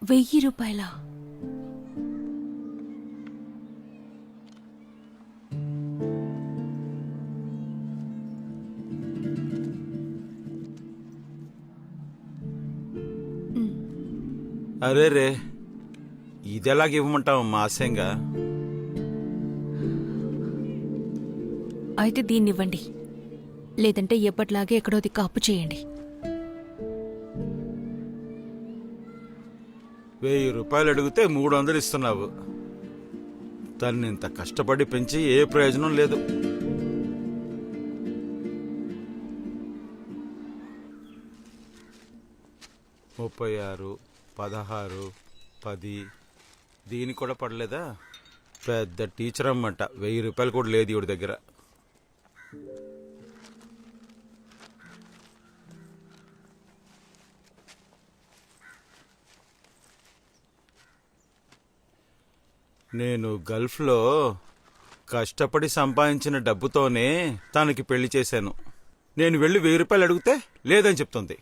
1000 రూపాయలా? అరే రే, ఇదెలాగ ఇవ్వమంటావమ్మా ఆశయంగా? అయితే దీన్నివ్వండి, లేదంటే ఎప్పట్లాగే ఎక్కడో దిక్కు అప్పు చేయండి. 1000 రూపాయలు అడిగితే 300 ఇస్తున్నావు. తను ఇంత కష్టపడి పెంచి ఏ ప్రయోజనం లేదు. ముప్పై 36, 16, 10 దీనికి కూడా పడలేదా? పెద్ద టీచర్ అమ్మంట, 1000 రూపాయలు కూడా లేదు ఈవిడ దగ్గర. నేను గల్ఫ్లో కష్టపడి సంపాదించిన డబ్బుతోనే తనకి పెళ్లి చేశాను. నేను వెళ్ళి 1000 రూపాయలు అడిగితే లేదని చెప్తుంది.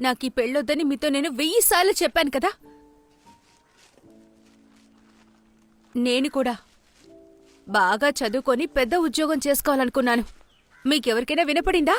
నాకు ఈ పెళ్ళొద్దని మీతో నేను 1000 సార్లు చెప్పాను కదా. నేను కూడా బాగా చదువుకొని పెద్ద ఉద్యోగం చేసుకోవాలనుకున్నాను. మీకెవరికైనా వినపడిందా?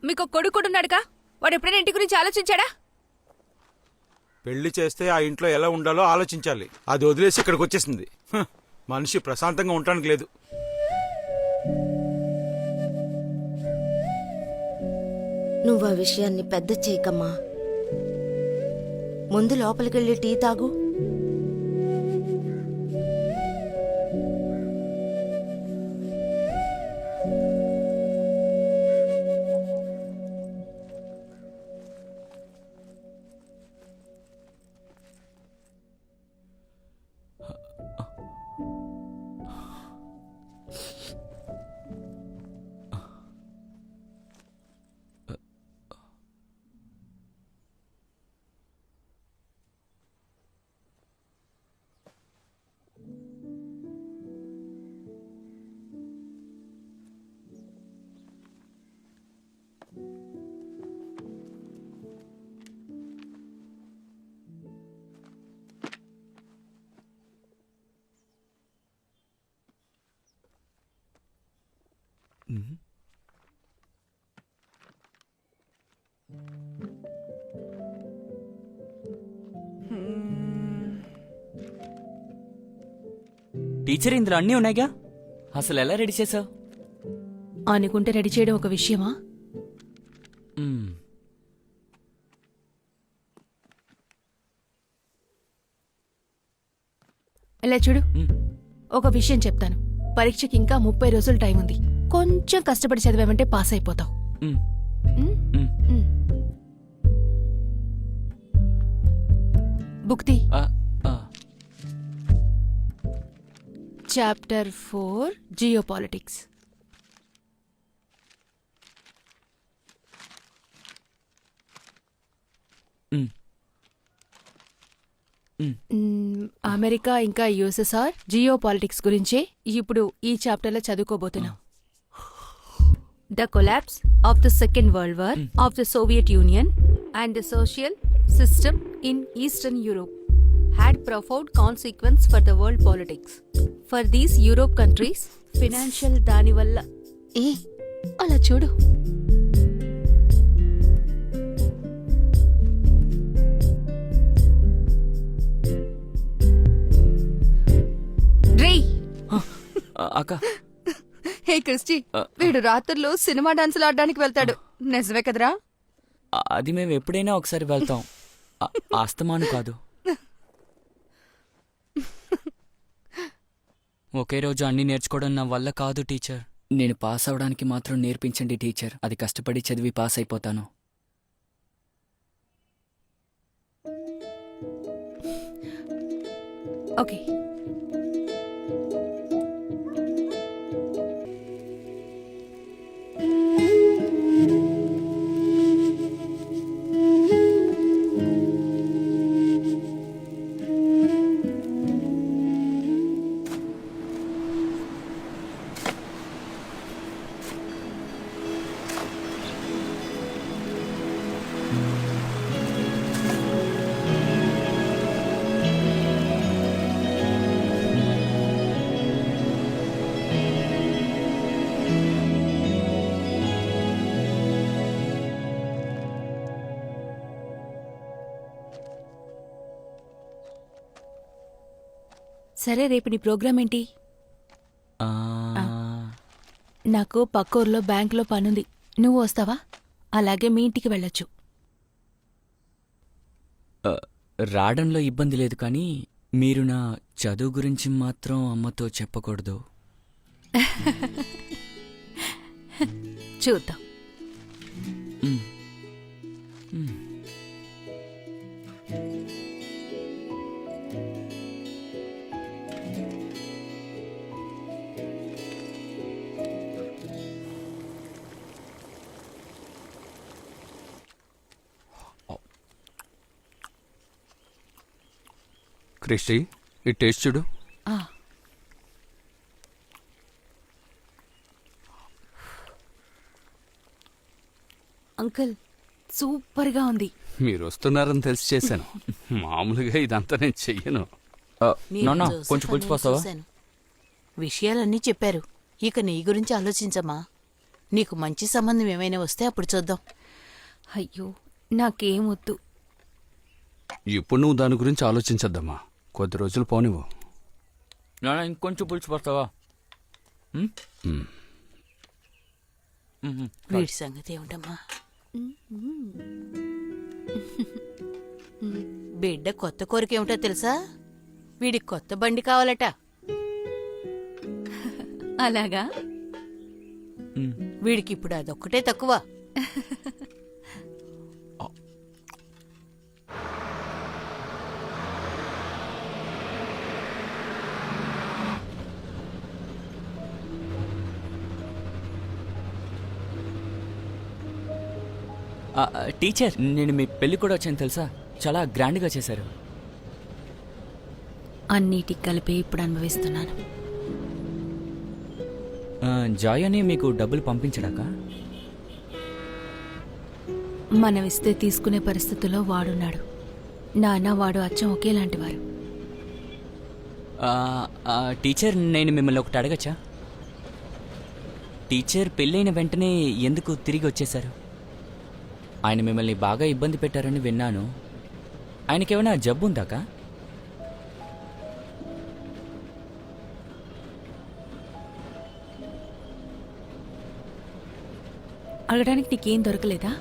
మీకు కొడుకుడున్నాడుగా, వాడు ఎప్పుడైనా ఇంటి గురించి ఆలోచించాడా? పెళ్లి చేస్తే ఆ ఇంట్లో ఎలా ఉండాలో ఆలోచించాలి. అది వదిలేసి ఇక్కడికి వచ్చేసింది. మనిషి ప్రశాంతంగా ఉండటానికి లేదు. నువ్వు ఆ విషయాన్ని పెద్ద చేయకమ్మా. ముందు లోపలికెళ్ళి టీ తాగు. టీచర్, ఇందులో అన్నీ ఉన్నాయిగా, అసలు ఎలా రెడీ చేసావు? అనుకుంటే రెడీ చేయడం ఒక విషయమా? ఇలా చూడు, ఒక విషయం చెప్తాను. పరీక్షకి ఇంకా 30 రోజులు టైం ఉంది. కొంచెం కష్టపడి చదివామంటే పాస్ అయిపోతావు. బుక్తి చాప్టర్ 4 జియోపాలిటిక్స్. అమెరికా ఇంకా యుఎస్ఎస్ఆర్ జియోపాలిటిక్స్ గురించే ఇప్పుడు ఈ చాప్టర్లో చదువుకోబోతున్నాం. The collapse of the Second World War of the Soviet Union and the social system in Eastern Europe had profound consequence for the world politics. For these Europe countries, financial దాని వల్ల అలా చూడు. రేయ్ అక్క, హే క్రిస్టి, వీడు రాత్రులు సినిమా డాన్సులు ఆడడానికి వెళ్తాడు. నిజమే కదరా? అది మేము ఎప్పుడైనా ఒకసారి వెళ్తాం, ఆస్తమాను కాదు. ఒకే రోజు అన్నీ నేర్చుకోవడం నా వల్ల కాదు టీచర్. నేను పాస్ అవడానికి మాత్రం నేర్పించండి టీచర్. అది కష్టపడి చదివి పాస్ అయిపోతాను. ఓకే, సరే రేపు నీ ప్రోగ్రామ్ ఏంటి? ఆ, నాకు పక్కూర్లో బ్యాంకులో పనుంది, నువ్వు వస్తావా? అలాగే మీ ఇంటికి వెళ్ళొచ్చు. రావడంలో ఇబ్బంది లేదు కానీ మీరు నా చదువు గురించి మాత్రం అమ్మతో చెప్పకూడదు. చూద్దాం. మ్. మ్. క్రిస్టి, ఈ టేస్ట్ చూడు. ఆ, అంకుల్ సూపర్గా ఉంది. మీరు వస్తున్నారని తెలిసి చేశాను. మామూలుగా ఇదంతా నేను చెయ్యను. నాన్న కొంచెం పులిచిపోతావా? విషయాలన్నీ చెప్పారు. ఇక నీ గురించి ఆలోచించమ్మా. నీకు మంచి సంబంధం ఏమైనా వస్తే అప్పుడు చూద్దాం. అయ్యో నాకేం వద్దు. ఇప్పుడు నువ్వు దాని గురించి ఆలోచించద్దమ్మా. కొద్ది రోజులు పోనివ్వు. నాన్న ఇంకొంచెం పులిచిపోతావా? వీడి సంగతి ఏమిటమ్మా? బిడ్డ కొత్త కోరిక ఏమిటో తెలుసా? వీడికి కొత్త బండి కావాలట. అలాగా? వీడికి ఇప్పుడు అదొక్కటే తక్కువ. టీచర్, నేను మీ పెళ్లి కూడా వచ్చాను తెలుసా? చాలా గ్రాండ్గా చేశారు. అన్నిటికి కలిపి ఇప్పుడు అనుభవిస్తున్నాను. జాయ్ అని మీకు డబ్బులు పంపించడాక? మనం ఇస్తే తీసుకునే పరిస్థితుల్లో వాడున్నాడు. నాన్న వాడు అచ్చం ఒకేలాంటివారు. టీచర్, నేను మిమ్మల్ని ఒకటి అడగచ్చా? టీచర్ పెళ్ళైన వెంటనే ఎందుకు తిరిగి వచ్చేశారు? ఆయన మిమ్మల్ని బాగా ఇబ్బంది పెట్టారని విన్నాను. ఆయనకేమైనా జబ్బు ఉందాకా? అడగడానికి నీకేం దొరకలేదా?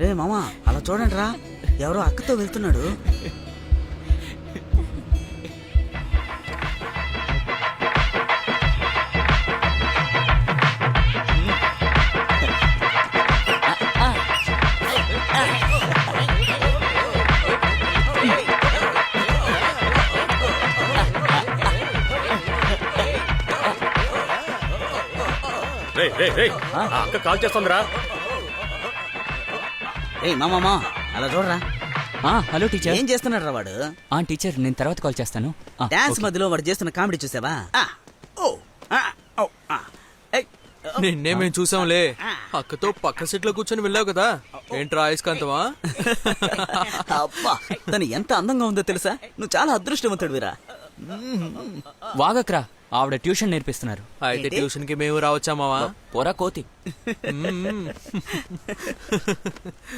రే మామా, అలా చూడండి రా, ఎవరో అక్కతో వెళ్తున్నాడు. అక్క కాల్ చేస్తుందిరా. రే మామా, అలా చూడరా. Hello teacher. ఏం చేస్తున్నాడు రా వాడు? టీచర్, నేను తర్వాత కాల్ చేస్తాను. డాన్స్ మధ్యలో వాడు చేస్తున్న కామెడీ చూసావా? నిన్నే మేము చూసాంలే. అక్కతో పక్క సీట్ లో కూర్చొని వెళ్ళావు కదా, ఏంట్రా అయస్కాంతమా? అబ్బా, తను ఎంత అందంగా ఉందో తెలుసా? నువ్వు చాలా అదృష్టవంతుడివిరా. వాగక్రా, ఆవిడ ట్యూషన్ నేర్పిస్తున్నారు. అయితే ట్యూషన్ కి మేము రావచ్చా మావా? పోరా కోతి.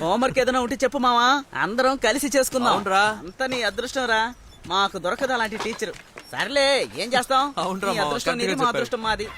హోంవర్క్ ఏదైనా ఉంటే చెప్పు మావా, అందరం కలిసి చేసుకుందాం. అవునరా. అంత నీ అదృష్టం రా, మాకు దొరకదు అలాంటి టీచర్. సర్లే, ఏం చేస్తాం? అవునరా నీ మావా, అదృష్టం నీది, మా కరెక్ట్గా అదృష్టం మాది.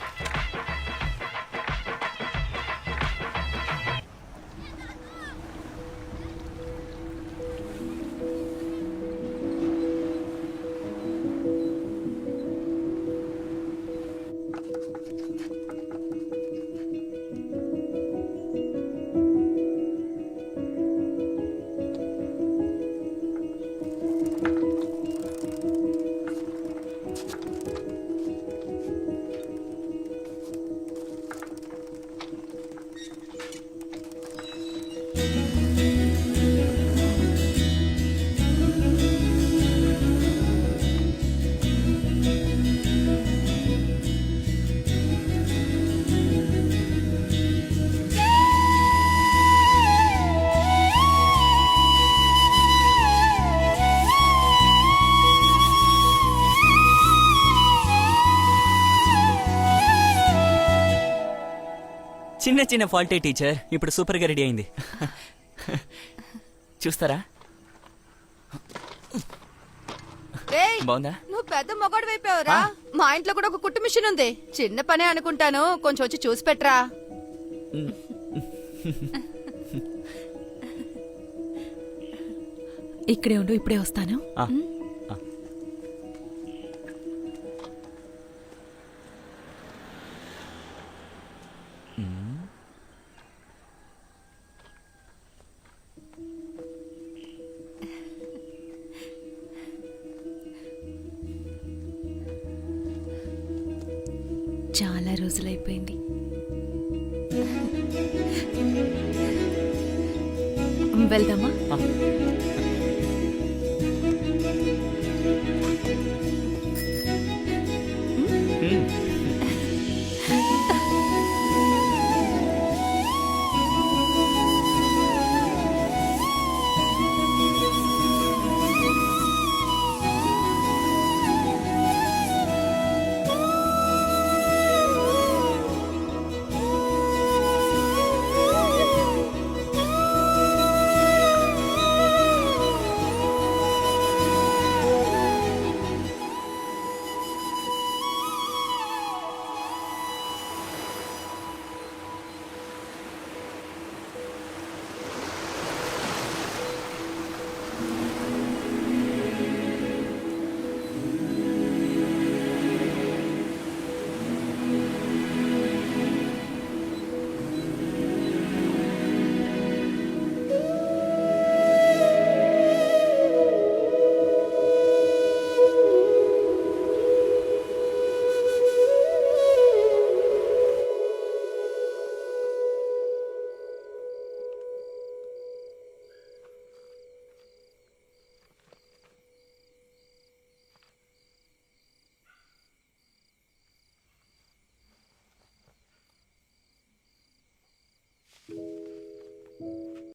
చిన్న చిన్న ఫాల్టే టీచర్ ఇప్పుడు సూపర్గా రెడీ అయింది. చూస్తారా? బాగుందా? నువ్వు పెద్ద మొగాడు వైపోయావురా. మా ఇంట్లో కూడా ఒక కుట్టు మిషన్ ఉంది. చిన్న పనే అనుకుంటాను, కొంచెం వచ్చి చూసి పెట్టరా. ఇక్కడే ఉండు, ఇప్పుడే వస్తాను. ఆ, ఆ. చాలా రోజులైపోయింది. వెళ్దామా? ఆ.